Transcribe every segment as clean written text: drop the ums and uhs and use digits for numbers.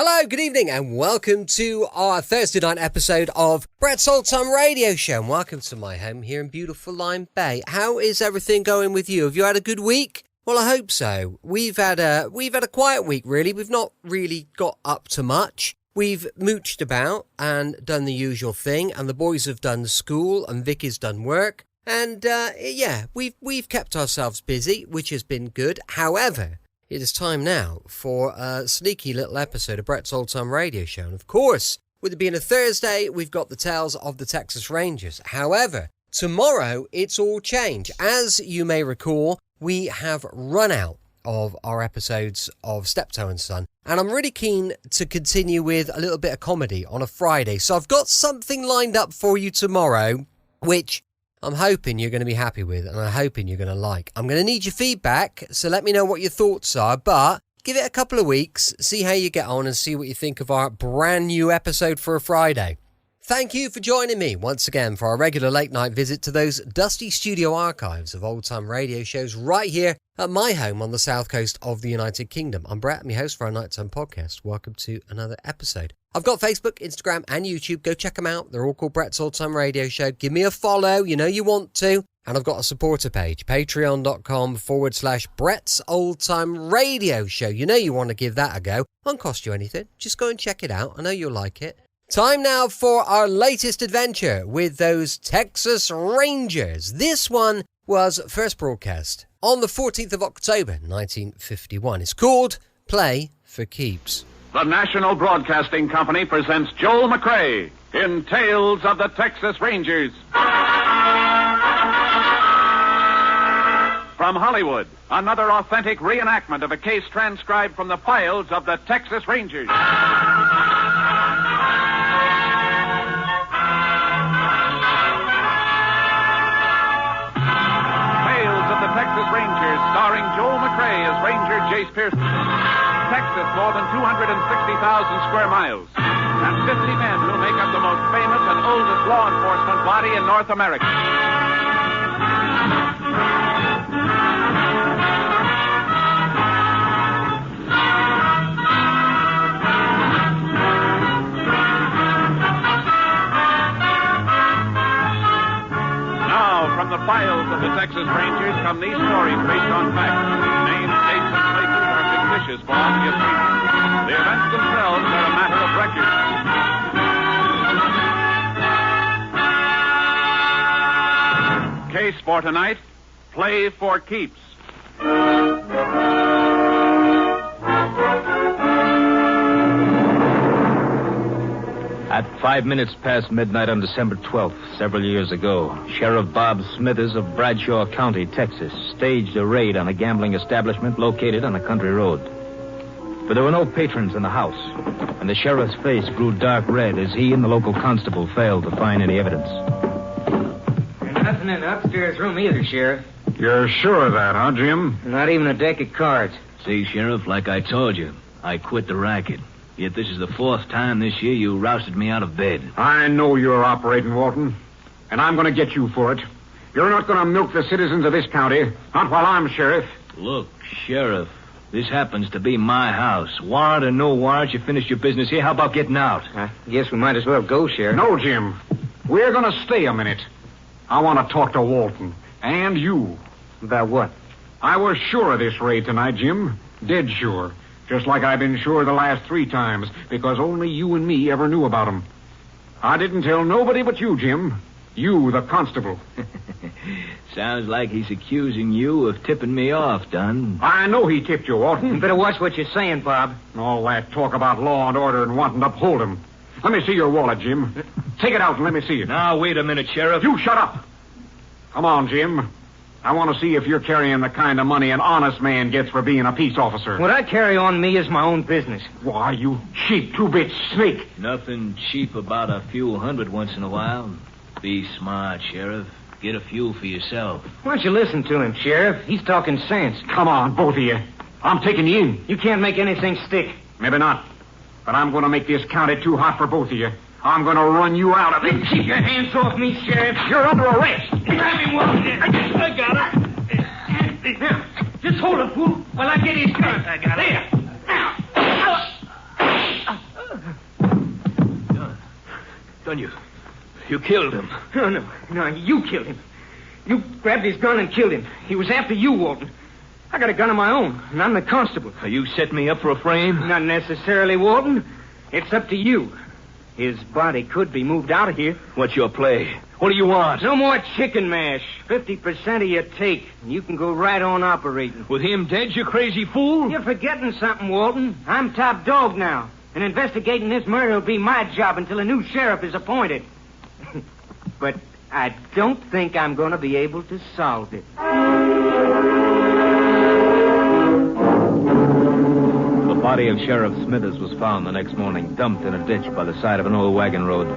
Hello, good evening, and welcome to our Thursday night episode of Brett's Old Time Radio Show. And welcome to my home here in beautiful Lyme Bay. How is everything going with you? Have you had a good week? Well, I hope so. We've had a quiet week, really. We've not really got up to much. We've mooched about and done the usual thing, and the boys have done school, and Vicky's done work. And we've kept ourselves busy, which has been good. However, it is time now for a sneaky little episode of Brett's Old Time Radio Show. And of course, with it being a Thursday, we've got the tales of the Texas Rangers. However, tomorrow it's all changed. As you may recall, we have run out of our episodes of Steptoe and Son, and I'm really keen to continue with a little bit of comedy on a Friday. So I've got something lined up for you tomorrow, which I'm hoping you're going to be happy with, and I'm hoping you're going to like. I'm going to need your feedback, so let me know what your thoughts are, but give it a couple of weeks, see how you get on, and see what you think of our brand new episode for a Friday. Thank you for joining me once again for our regular late night visit to those dusty studio archives of old time radio shows right here at my home on the south coast of the United Kingdom. I'm Brett, I'm your host for our nighttime podcast. Welcome to another episode. I've got Facebook, Instagram and YouTube. Go check them out. They're all called Brett's Old Time Radio Show. Give me a follow. You know you want to. And I've got a supporter page, patreon.com/Brett's Old Time Radio Show. You know you want to give that a go. Won't cost you anything. Just go and check it out. I know you'll like it. Time now for our latest adventure with those Texas Rangers. This one was first broadcast on the 14th of October, 1951. It's called Play for Keeps. The National Broadcasting Company presents Joel McRae in Tales of the Texas Rangers. From Hollywood, another authentic reenactment of a case transcribed from the files of the Texas Rangers. Tales of the Texas Rangers, starring Joel McRae as Ranger Jace Pearson. Texas, more than 260,000 square miles, and 50 men who make up the most famous and oldest law enforcement body in North America. Now, from the files of the Texas Rangers come these stories based on facts. Names, dates, and places are fictitious for obvious reasons. The events themselves are a matter of record. Case for tonight, Play for Keeps. At 5 minutes past midnight on December 12th, several years ago, Sheriff Bob Smithers of Bradshaw County, Texas, staged a raid on a gambling establishment located on a country road. But there were no patrons in the house, and the sheriff's face grew dark red as he and the local constable failed to find any evidence. There's nothing in the upstairs room either, Sheriff. You're sure of that, huh, Jim? Not even a deck of cards. See, Sheriff, like I told you, I quit the racket. Yet this is the fourth time this year you rousted me out of bed. I know you're operating, Walton, and I'm going to get you for it. You're not going to milk the citizens of this county, not while I'm sheriff. Look, Sheriff, this happens to be my house. Warrant or no warrant, you finished your business here. How about getting out? I guess we might as well go, Sheriff. No, Jim. We're going to stay a minute. I want to talk to Walton. And you. About what? I was sure of this raid tonight, Jim. Dead sure. Just like I've been sure the last 3 times, because only you and me ever knew about them. I didn't tell nobody but you, Jim. You, the constable. Sounds like he's accusing you of tipping me off, Dunn. I know he tipped you, Walton. You better watch what you're saying, Bob. All that talk about law and order and wanting to uphold him. Let me see your wallet, Jim. Take it out and let me see it. Now, wait a minute, Sheriff. You shut up. Come on, Jim. I want to see if you're carrying the kind of money an honest man gets for being a peace officer. What I carry on me is my own business. Why, you cheap 2-bit snake. Nothing cheap about a few hundred once in a while. Be smart, Sheriff. Get a few for yourself. Why don't you listen to him, Sheriff? He's talking sense. Come on, both of you. I'm taking you in. You can't make anything stick. Maybe not. But I'm going to make this county too hot for both of you. I'm going to run you out of it. Keep your hands off me, Sheriff. You're under arrest. Grab him, Walton. I got it. Now, just hold it, fool, while I get his gun. I got it. There. Now. Then you killed him. No, you killed him. You grabbed his gun and killed him. He was after you, Walton. I got a gun of my own, and I'm the constable. You set me up for a frame? Not necessarily, Walton. It's up to you. His body could be moved out of here. What's your play? What do you want? No more chicken mash. 50% of your take. And you can go right on operating. With him dead, you crazy fool? You're forgetting something, Walton. I'm top dog now. And investigating this murder will be my job until a new sheriff is appointed. But I don't think I'm going to be able to solve it. The body of Sheriff Smithers was found the next morning, dumped in a ditch by the side of an old wagon road.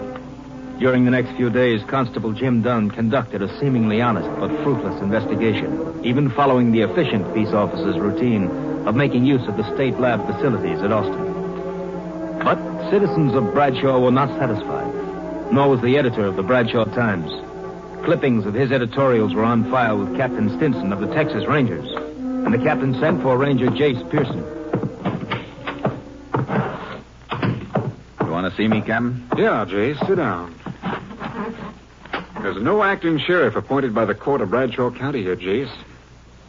During the next few days, Constable Jim Dunn conducted a seemingly honest but fruitless investigation, even following the efficient peace officer's routine of making use of the state lab facilities at Austin. But citizens of Bradshaw were not satisfied, nor was the editor of the Bradshaw Times. Clippings of his editorials were on file with Captain Stinson of the Texas Rangers, and the captain sent for Ranger Jace Pearson. You want to see me, Captain? Yeah, Jace, sit down. There's no acting sheriff appointed by the court of Bradshaw County here, Jace.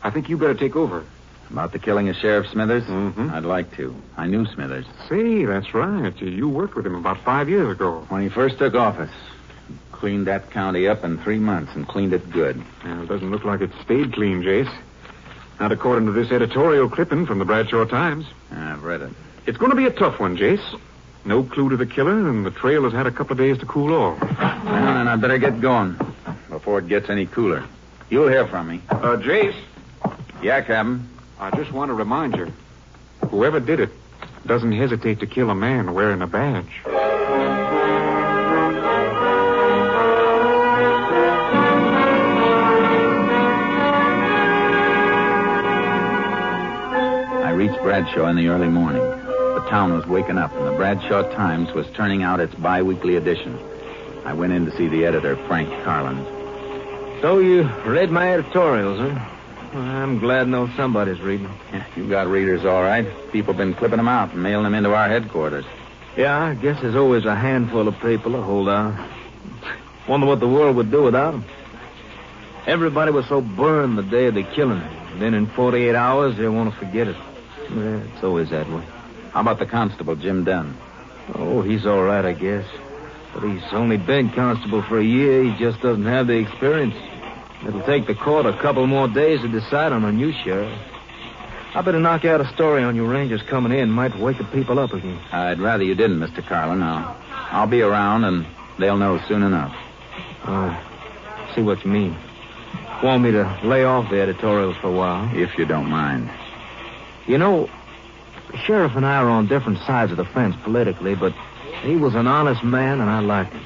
I think you better take over. About the killing of Sheriff Smithers? Mm-hmm. I'd like to. I knew Smithers. See, that's right. You worked with him about 5 years ago. When he first took office, cleaned that county up in 3 months and cleaned it good. Yeah, it doesn't look like it stayed clean, Jace. Not according to this editorial clipping from the Bradshaw Times. I've read it. It's going to be a tough one, Jace. No clue to the killer, and the trail has had a couple of days to cool off. Well, then I'd better get going before it gets any cooler. You'll hear from me. Jace, Yeah, Captain. I just want to remind you, whoever did it doesn't hesitate to kill a man wearing a badge. I reached Bradshaw in the early morning. The town was waking up, and the Bradshaw Times was turning out its bi-weekly edition. I went in to see the editor, Frank Carlin. So you read my editorials, huh? Well, I'm glad to know somebody's reading. Yeah, you got readers, all right. People been clipping them out and mailing them into our headquarters. Yeah, I guess there's always a handful of people to hold out. Wonder what the world would do without them. Everybody was so burned the day of the killing. Then in 48 hours, they want to forget it. Yeah, it's always that way. How about the constable, Jim Dunn? Oh, he's all right, I guess. But he's only been constable for a year. He just doesn't have the experience. It'll take the court a couple more days to decide on a new sheriff. I better knock out a story on you Rangers coming in. Might wake the people up again. I'd rather you didn't, Mr. Carlin. I'll be around, and they'll know soon enough. See what you mean. Want me to lay off the editorials for a while? If you don't mind. You know, the sheriff and I are on different sides of the fence politically, but he was an honest man, and I liked him.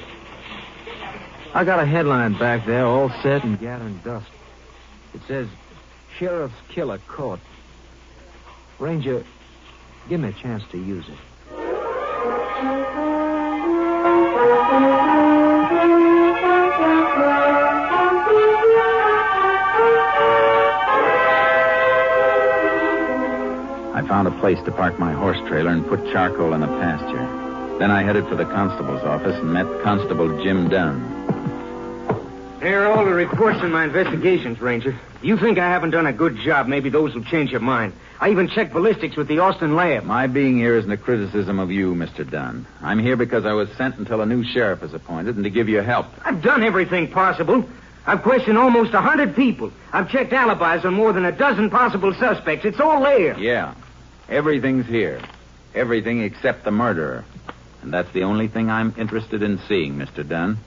I got a headline back there, all set and gathering dust. It says, Sheriff's Killer Caught. Ranger, give me a chance to use it. I found a place to park my horse trailer and put charcoal in the pasture. Then I headed for the constable's office and met Constable Jim Dunn. There are all the reports in my investigations, Ranger. You think I haven't done a good job, maybe those will change your mind. I even checked ballistics with the Austin lab. My being here isn't a criticism of you, Mr. Dunn. I'm here because I was sent until a new sheriff is appointed and to give you help. I've done everything possible. I've questioned almost 100 people. I've checked alibis on more than a dozen possible suspects. It's all there. Yeah. Everything's here. Everything except the murderer. And that's the only thing I'm interested in seeing, Mr. Dunn.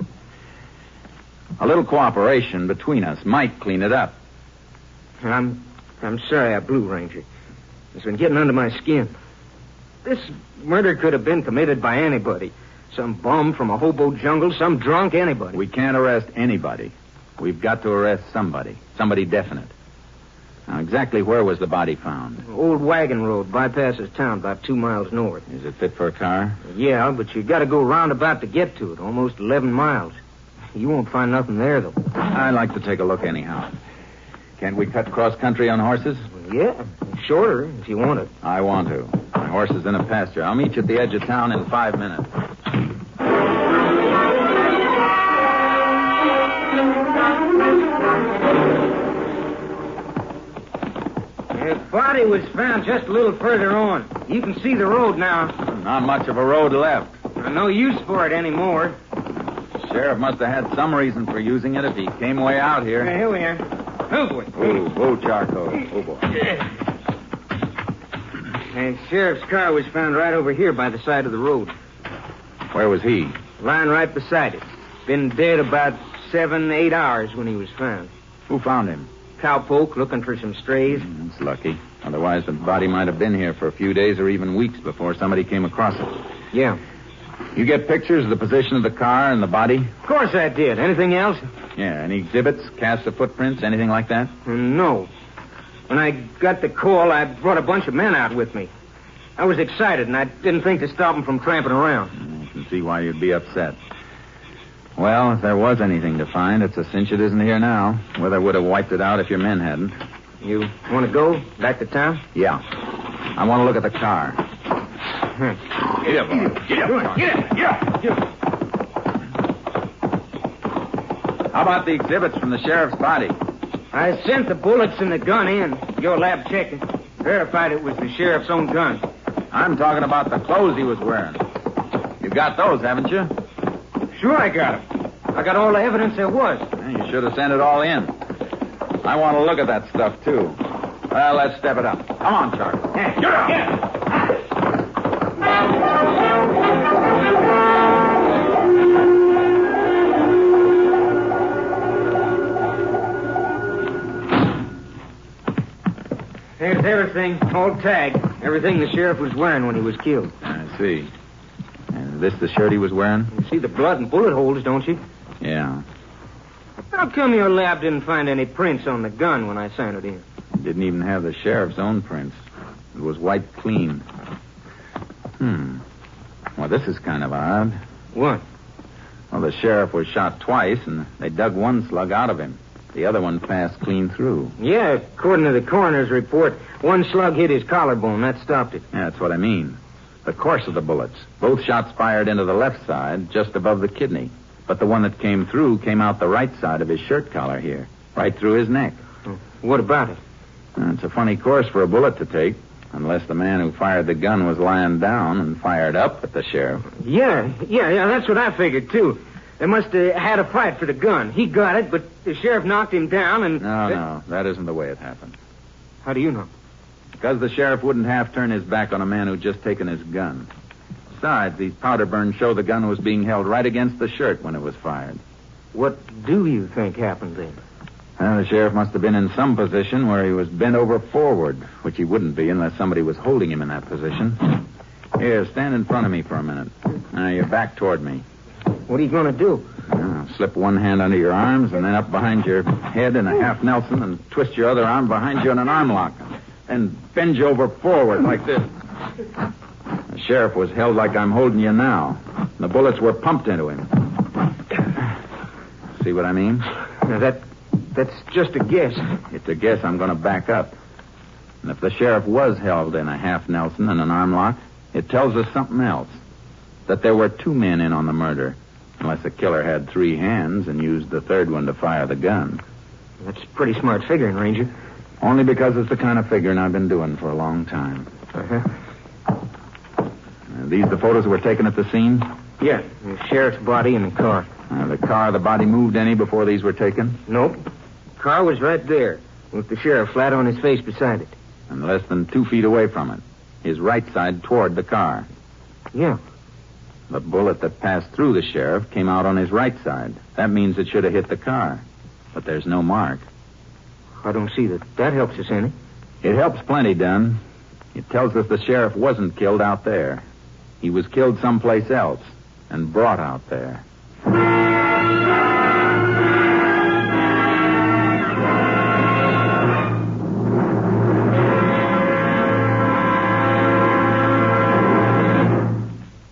A little cooperation between us might clean it up. I'm sorry I blew, Ranger. It's been getting under my skin. This murder could have been committed by anybody. Some bum from a hobo jungle, some drunk, anybody. We can't arrest anybody. We've got to arrest somebody. Somebody definite. Now, exactly where was the body found? Old wagon road bypasses town about 2 miles north. Is it fit for a car? Yeah, but you got to go roundabout to get to it, almost 11 miles. You won't find nothing there, though. I'd like to take a look anyhow. Can't we cut cross country on horses? Yeah, shorter if you want it. I want to. My horse is in a pasture. I'll meet you at the edge of town in 5 minutes. The body was found just a little further on. You can see the road now. Not much of a road left. No use for it anymore. Sheriff must have had some reason for using it if he came way out here. Here we are. Oh, boy. Oh, charcoal. Oh, boy. The sheriff's car was found right over here by the side of the road. Where was he? Lying right beside it. Been dead about 7-8 hours when he was found. Who found him? Cowpoke looking for some strays. That's lucky. Otherwise, the body might have been here for a few days or even weeks before somebody came across it. Yeah. You get pictures of the position of the car and the body? Of course I did. Anything else? Yeah. Any exhibits, casts of footprints, anything like that? No. When I got the call, I brought a bunch of men out with me. I was excited, and I didn't think to stop them from tramping around. I can see why you'd be upset. Well, if there was anything to find, it's a cinch it isn't here now. Weather would have wiped it out if your men hadn't. You want to go back to town? Yeah. I want to look at the car. Get up. How about the exhibits from the sheriff's body? I sent the bullets and the gun in. Your lab checked it. Verified it was the sheriff's own gun. I'm talking about the clothes he was wearing. You've got those, haven't you? Sure I got them. I got all the evidence there was. You should have sent it all in. I want to look at that stuff, too. Well, let's step it up. Come on, Charlie. Get up! There's everything, all tagged. Everything the sheriff was wearing when he was killed. I see. And this the shirt he was wearing? You see the blood and bullet holes, don't you? Yeah. How come your lab didn't find any prints on the gun when I sent it in? It didn't even have the sheriff's own prints. It was wiped clean. Well, this is kind of odd. What? Well, the sheriff was shot twice, and they dug one slug out of him. The other one passed clean through. Yeah, according to the coroner's report, one slug hit his collarbone. That stopped it. Yeah, that's what I mean. The course of the bullets. Both shots fired into the left side, just above the kidney. But the one that came through came out the right side of his shirt collar here, right through his neck. What about it? It's a funny course for a bullet to take, unless the man who fired the gun was lying down and fired up at the sheriff. Yeah, that's what I figured, too. They must have had a fight for the gun. He got it, but the sheriff knocked him down and... No, that isn't the way it happened. How do you know? Because the sheriff wouldn't half turn his back on a man who'd just taken his gun. Besides, these powder burns show the gun was being held right against the shirt when it was fired. What do you think happened then? Well, the sheriff must have been in some position where he was bent over forward, which he wouldn't be unless somebody was holding him in that position. Here, stand in front of me for a minute. Now, you're back toward me. What are you going to do? Slip one hand under your arms and then up behind your head in a half Nelson and twist your other arm behind you in an arm lock. Then bend you over forward like this. The sheriff was held like I'm holding you now. The bullets were pumped into him. See what I mean? That's just a guess. It's a guess I'm going to back up. And if the sheriff was held in a half Nelson and an arm lock, it tells us something else. That there were two men in on the murder. Unless the killer had three hands and used the third one to fire the gun. That's pretty smart figuring, Ranger. Only because it's the kind of figuring I've been doing for a long time. Uh-huh. These the photos that were taken at the scene? Yeah, the sheriff's body in the car. The body moved any before these were taken? Nope. Car was right there, with the sheriff flat on his face beside it. And less than 2 feet away from it. His right side toward the car. Yeah. The bullet that passed through the sheriff came out on his right side. That means it should have hit the car. But there's no mark. I don't see that helps us any. It helps plenty, Dunn. It tells us the sheriff wasn't killed out there. He was killed someplace else and brought out there.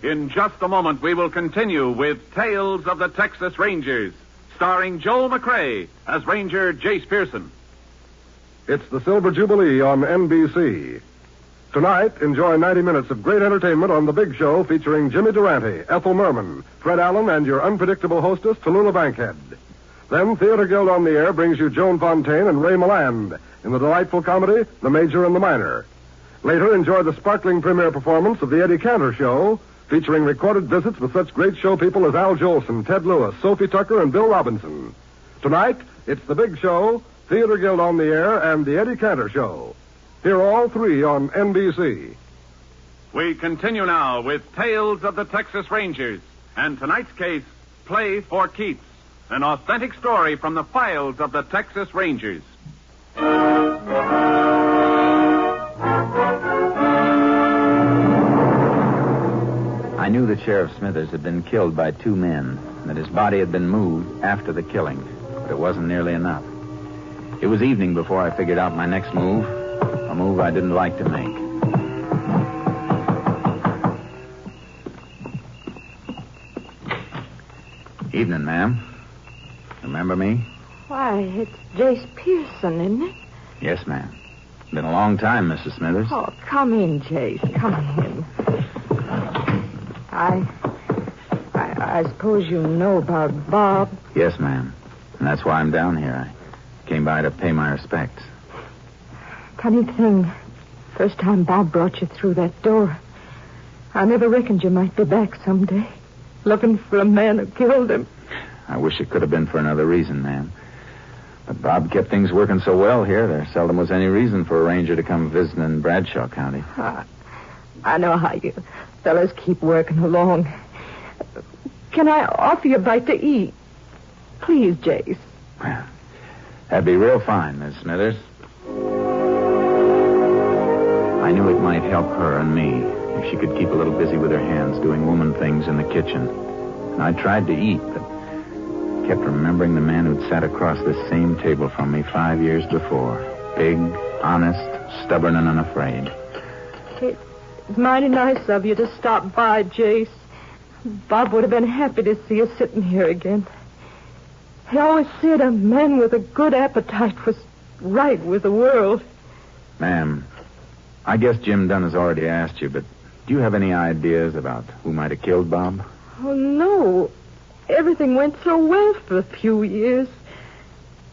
In just a moment, we will continue with Tales of the Texas Rangers, starring Joel McRae as Ranger Jace Pearson. It's the Silver Jubilee on NBC. Tonight, enjoy 90 minutes of great entertainment on The Big Show featuring Jimmy Durante, Ethel Merman, Fred Allen, and your unpredictable hostess, Tallulah Bankhead. Then Theater Guild on the Air brings you Joan Fontaine and Ray Milland in the delightful comedy The Major and the Minor. Later, enjoy the sparkling premiere performance of The Eddie Cantor Show, featuring recorded visits with such great show people as Al Jolson, Ted Lewis, Sophie Tucker, and Bill Robinson. Tonight, it's The Big Show, Theater Guild on the Air, and The Eddie Cantor Show. Hear all three on NBC. We continue now with Tales of the Texas Rangers, and tonight's case, Play for Keats, an authentic story from the files of the Texas Rangers. I knew that Sheriff Smithers had been killed by two men, and that his body had been moved after the killing, but it wasn't nearly enough. It was evening before I figured out my next move, a move I didn't like to make. Evening, ma'am. Remember me? Why, it's Jace Pearson, isn't it? Yes, ma'am. Been a long time, Mrs. Smithers. Oh, come in, Jace. Come in. I suppose you know about Bob. Yes, ma'am. And that's why I'm down here. I came by to pay my respects. Funny thing. First time Bob brought you through that door, I never reckoned you might be back someday, looking for a man who killed him. I wish it could have been for another reason, ma'am. But Bob kept things working so well here, there seldom was any reason for a ranger to come visiting in Bradshaw County. I know how you fellas keep working along. Can I offer you a bite to eat? Please, Jace. Well, that'd be real fine, Miss Smithers. I knew it might help her and me if she could keep a little busy with her hands doing woman things in the kitchen. And I tried to eat, but kept remembering the man who'd sat across this same table from me 5 years before. Big, honest, stubborn, and unafraid. It's mighty nice of you to stop by, Jace. Bob would have been happy to see you sitting here again. He always said a man with a good appetite was right with the world. Ma'am, I guess Jim Dunn has already asked you, but do you have any ideas about who might have killed Bob? Oh, no. Everything went so well for a few years.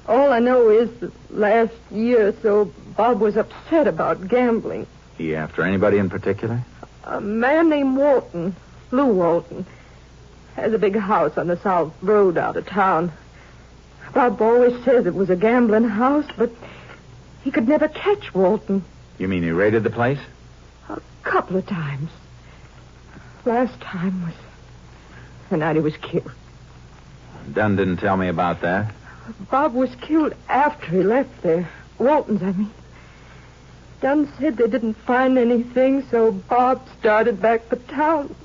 All I know is that last year or so, Bob was upset about gambling. He after anybody in particular? A man named Walton, Lou Walton, has a big house on the South Road out of town. Bob always says it was a gambling house, but he could never catch Walton. You mean he raided the place? A couple of times. Last time was the night he was killed. Dunn didn't tell me about that. Bob was killed after he left there. Walton's, I mean. Dunn said they didn't find anything, so Bob started back for town.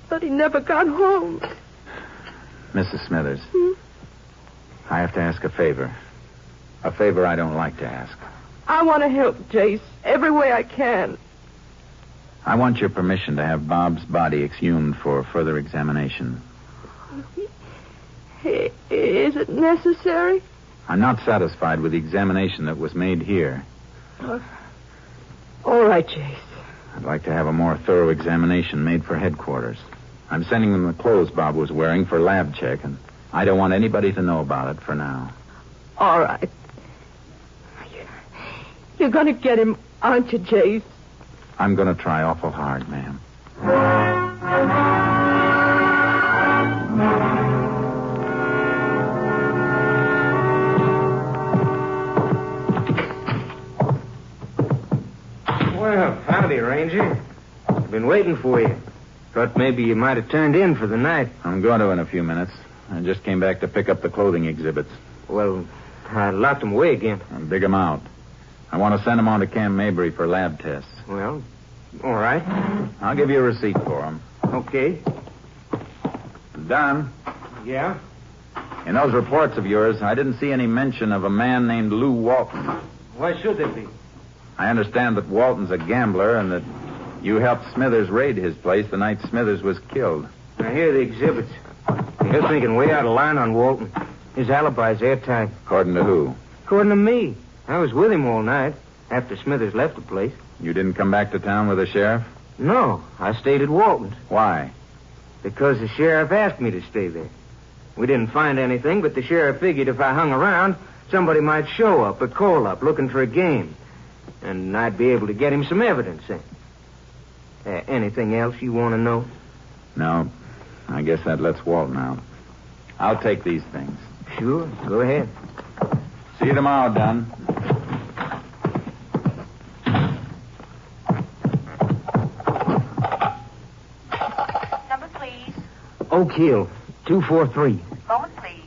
But he never got home. Mrs. Smithers, I have to ask a favor. A favor I don't like to ask. I want to help, Jace, every way I can. I want your permission to have Bob's body exhumed for further examination. Is it necessary? I'm not satisfied with the examination that was made here. All right, Jace. I'd like to have a more thorough examination made for headquarters. I'm sending them the clothes Bob was wearing for lab check, and I don't want anybody to know about it for now. All right. You're going to get him, aren't you, Jace? I'm going to try awful hard, ma'am. Well, howdy, Ranger. I've been waiting for you. Thought maybe you might have turned in for the night. I'm going to in a few minutes. I just came back to pick up the clothing exhibits. Well, I locked them away again. I'll dig them out. I want to send them on to Camp Mabry for lab tests. Well, all right. I'll give you a receipt for them. Okay. Don, Yeah? in those reports of yours, I didn't see any mention of a man named Lou Walton. Why should there be? I understand that Walton's a gambler and that you helped Smithers raid his place the night Smithers was killed. Now, here are the exhibits. You're thinking way out of line on Walton. His alibi's airtight. According to who? According to me. I was with him all night after Smithers left the place. You didn't come back to town with the sheriff? No, I stayed at Walton's Why? because the sheriff asked me to stay there. We didn't find anything, but the sheriff figured if I hung around, somebody might show up or call up looking for a game. And I'd be able to get him some evidence in. Anything else you want to know? No. I guess that lets Walton out. I'll take these things. Sure, go ahead. See you tomorrow, Dunn. Number, please. Oak Hill, 243. Moment, please.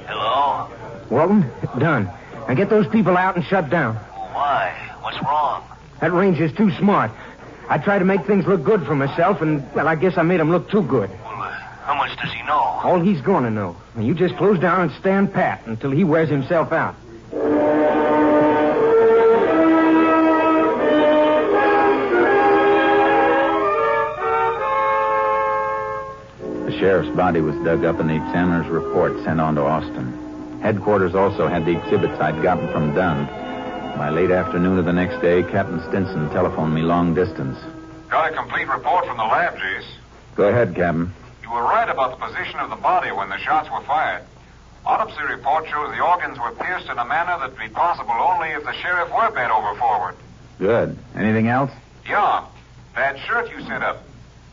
Hello? Walton, done. Now get those people out and shut down. Why? What's wrong? That ranger's too smart. I tried to make things look good for myself, and, well, I guess I made him look too good. Well, how much does he know? All he's going to know. And you just close down and stand pat until he wears himself out. The sheriff's body was dug up and the examiner's report sent on to Austin. Headquarters also had the exhibits I'd gotten from Dunn. By late afternoon of the next day, Captain Stinson telephoned me long distance. Got a complete report from the lab, Jace. Go ahead, Captain. You were right about the position of the body when the shots were fired. Autopsy report shows the organs were pierced in a manner that'd be possible only if the sheriff were bent over forward. Good. Anything else? Yeah. That shirt you sent up.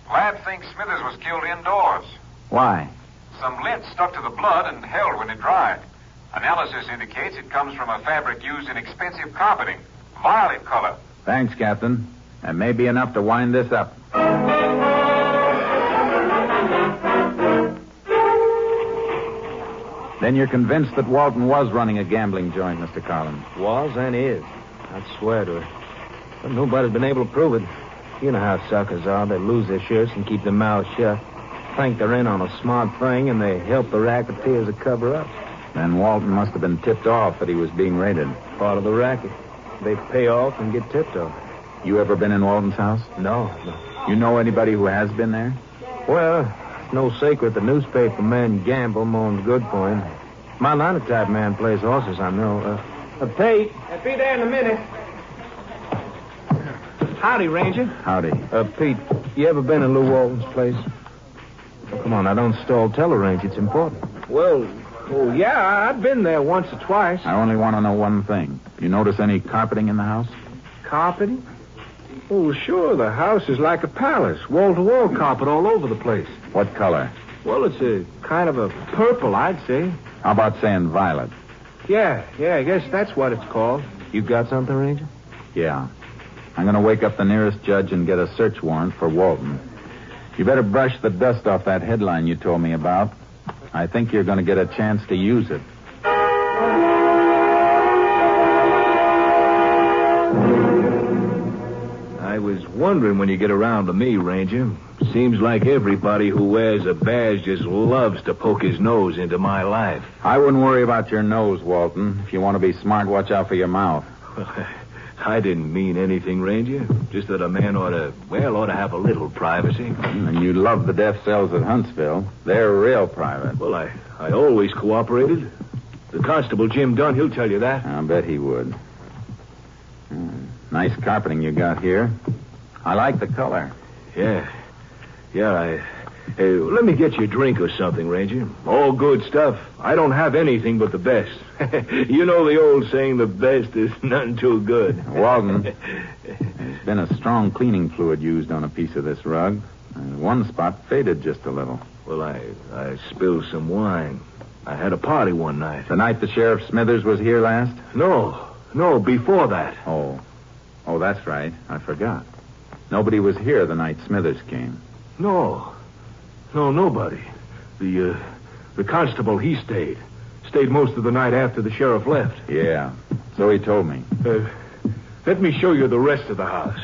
Lab thinks Smithers was killed indoors. Why? Some lint stuck to the blood and held when it dried. Analysis indicates it comes from a fabric used in expensive carpeting. Violet color. Thanks, Captain. That may be enough to wind this up. Then you're convinced that Walton was running a gambling joint, Mr. Collins. Was and is. I'd swear to it. But nobody's been able to prove it. You know how suckers are. They lose their shirts and keep their mouths shut. Think they're in on a smart thing, and they help the racketeers to cover up. Then Walton must have been tipped off that he was being raided. Part of the racket. They pay off and get tipped off. You ever been in Walton's house? No. You know anybody who has been there? Well, it's no secret the newspaper men gamble more than good for him. My linotype man plays horses, I know. Pete. I'll be there in a minute. Howdy, Ranger. Howdy. Pete, you ever been in Lou Walton's place? Oh, come on, now don't stall. Tell her, Ranger. It's important. Well, yeah, I've been there once or twice. I only want to know one thing. You notice any carpeting in the house? Carpeting? Oh, sure. The house is like a palace. Wall-to-wall carpet all over the place. What color? Well, it's a kind of a purple, I'd say. How about saying violet? Yeah, I guess that's what it's called. You got something, Ranger? Yeah. I'm going to wake up the nearest judge and get a search warrant for Walton. You better brush the dust off that headline you told me about. I think you're going to get a chance to use it. I was wondering when you get around to me, Ranger. Seems like everybody who wears a badge just loves to poke his nose into my life. I wouldn't worry about your nose, Walton. If you want to be smart, watch out for your mouth. I didn't mean anything, Ranger. Just that a man ought to have a little privacy. And you love the death cells at Huntsville. They're real private. Well, I always cooperated. The constable, Jim Dunn, he'll tell you that. I'll bet he would. Nice carpeting you got here. I like the color. Yeah, let me get you a drink or something, Ranger. All good stuff. I don't have anything but the best. You know the old saying, the best is none too good. Walton, there's been a strong cleaning fluid used on a piece of this rug. One spot faded just a little. Well, I spilled some wine. I had a party one night. The night the Sheriff Smithers was here last? No, before that. Oh, that's right. I forgot. Nobody was here the night Smithers came. No, nobody. The constable, he stayed. Stayed most of the night after the sheriff left. Yeah, so he told me. Let me show you the rest of the house.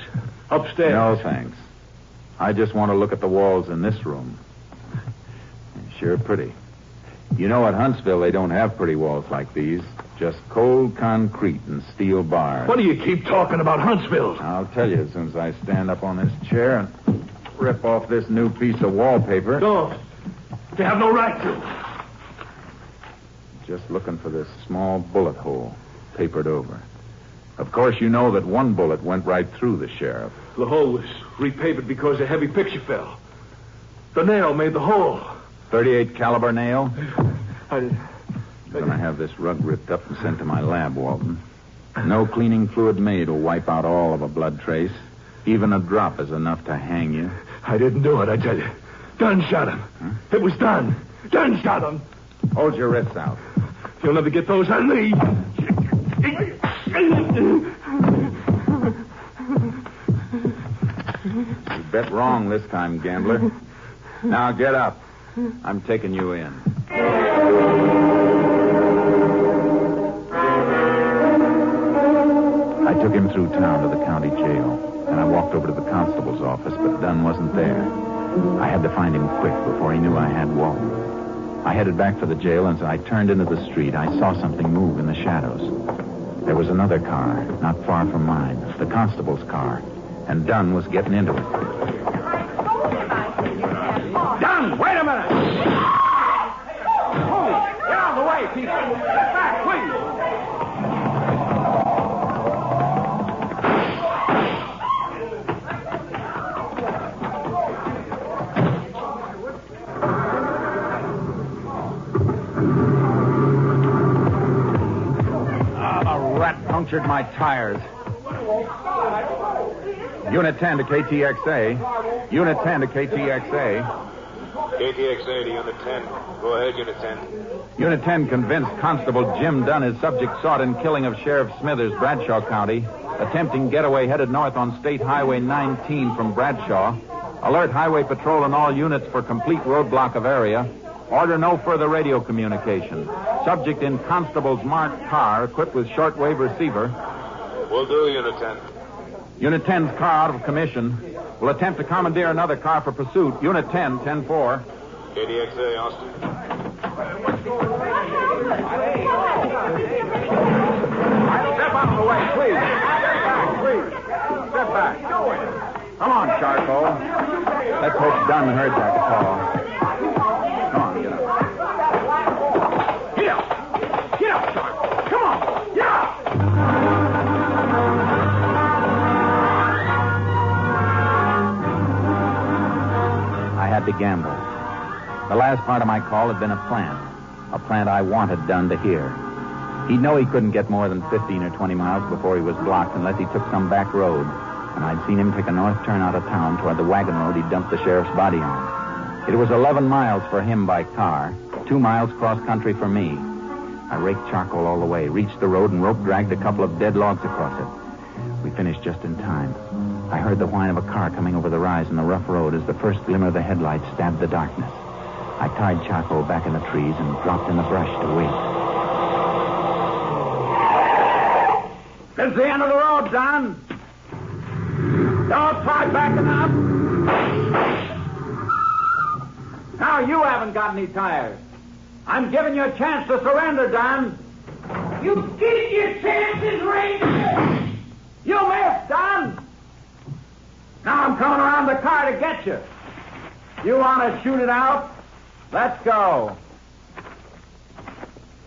Upstairs. No, thanks. I just want to look at the walls in this room. Sure pretty. You know, at Huntsville, they don't have pretty walls like these. Just cold concrete and steel bars. What do you keep talking about Huntsville? I'll tell you as soon as I stand up on this chair and rip off this new piece of wallpaper. No. They have no right to. Just looking for this small bullet hole papered over. Of course, you know that one bullet went right through the sheriff. The hole was repapered because a heavy picture fell. The nail made the hole. 38 caliber nail? You're You're going to have this rug ripped up and sent to my lab, Walton. No cleaning fluid made will wipe out all of a blood trace. Even a drop is enough to hang you. I didn't do it, I tell you. Dunn shot him. Huh? It was Dunn. Dunn shot him. Hold your wrists out. You'll never get those on me. You bet wrong this time, gambler. Now get up. I'm taking you in. I took him through town to the county jail, and I walked over to the constable's office, but Dunn wasn't there. I had to find him quick before he knew I had Walton. I headed back for the jail, and as I turned into the street, I saw something move in the shadows. There was another car, not far from mine, the constable's car, and Dunn was getting into it. Dunn, wait a minute! Hold it! Get out of the way, people! Get back, please! Punctured my tires. Unit 10 to KTXA. Unit 10 to KTXA. KTXA to Unit 10. Go ahead, Unit 10. Unit 10 convinced Constable Jim Dunn is subject sought in killing of Sheriff Smithers, Bradshaw County. Attempting getaway headed north on State Highway 19 from Bradshaw. Alert Highway Patrol and all units for complete roadblock of area. Order no further radio communication. Subject in Constable's marked car equipped with shortwave receiver. Will do, Unit 10. Unit 10's car out of commission. Will attempt to commandeer another car for pursuit. Unit 10, 10-4. KDXA, Austin. Step out of the way, please. Please. Step back. Come on, Charcoal. Let's hope Dunn heard that call. Come on, get up. Get up! Get up, Charcoal! Come on! Get up! I had to gamble. The last part of my call had been a plant I wanted Dunn to hear. He'd know he couldn't get more than 15 or 20 miles before he was blocked unless he took some back road, and I'd seen him take a north turn out of town toward the wagon road he dumped the sheriff's body on. It was 11 miles for him by car, 2 miles cross-country for me. I raked charcoal all the way, reached the road, and rope-dragged a couple of dead logs across it. We finished just in time. I heard the whine of a car coming over the rise in the rough road as the first glimmer of the headlights stabbed the darkness. I tied charcoal back in the trees and dropped in the brush to wait. This is the end of the road, Don. Don't try backing up. Now you haven't got any tires. I'm giving you a chance to surrender, Don. You get your chances, Ranger. You missed, Don. Now I'm coming around the car to get you. You want to shoot it out? Let's go.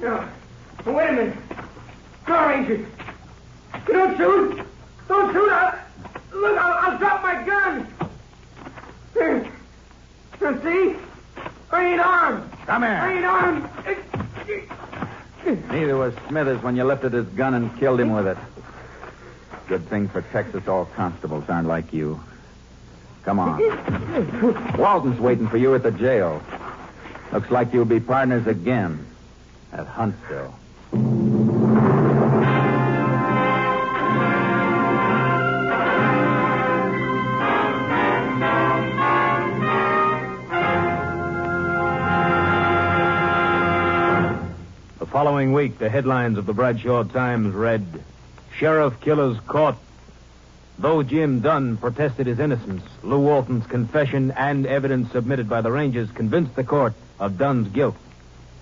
No. Wait a minute. Go, Ranger. You don't shoot. Don't shoot. I'll drop my gun. See? I ain't armed. Come here. I ain't armed. Neither was Smithers when you lifted his gun and killed him with it. Good thing for Texas all constables aren't like you. Come on. Walton's waiting for you at the jail. Looks like you'll be partners again at Huntsville. The following week, the headlines of the Bradshaw Times read, Sheriff Killers Caught. Though Jim Dunn protested his innocence, Lou Walton's confession and evidence submitted by the Rangers convinced the court of Dunn's guilt.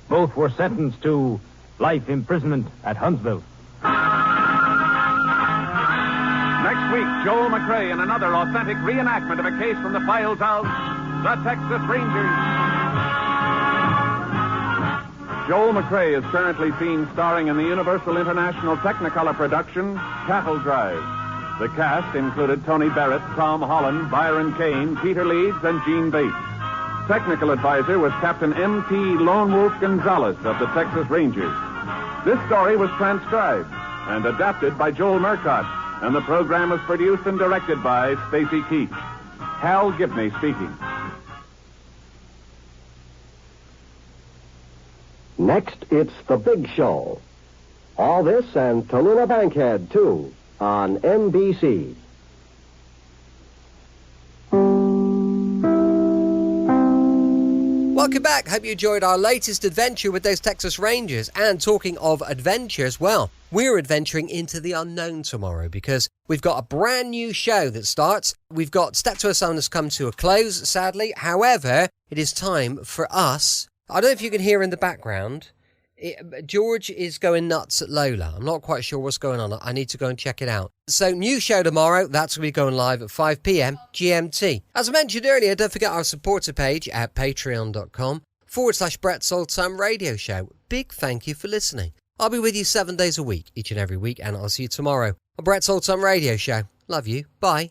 Both were sentenced to life imprisonment at Huntsville. Next week, Joel McRae in another authentic reenactment of a case from the files of the Texas Rangers. Joel McRae is currently seen starring in the Universal International Technicolor production, Cattle Drive. The cast included Tony Barrett, Tom Holland, Byron Kane, Peter Leeds, and Gene Bates. Technical advisor was Captain M.T. Lone Wolf Gonzalez of the Texas Rangers. This story was transcribed and adapted by Joel Murcott, and the program was produced and directed by Stacy Keach. Hal Gibney speaking. Next, it's The Big Show. All this and Tallulah Bankhead, too, on NBC. Welcome back. Hope you enjoyed our latest adventure with those Texas Rangers. And talking of adventures, well, we're adventuring into the unknown tomorrow because we've got a brand new show that starts. We've got Step to a Sun has come to a close, sadly. However, it is time for us. I don't know if you can hear in the background. George is going nuts at Lola. I'm not quite sure what's going on. I need to go and check it out. So, new show tomorrow. That's going to be going live at 5 p.m. GMT. As I mentioned earlier, don't forget our supporter page at patreon.com/Brett's Old Time Radio Show. Big thank you for listening. I'll be with you 7 days a week, each and every week, and I'll see you tomorrow on Brett's Old Time Radio Show. Love you. Bye.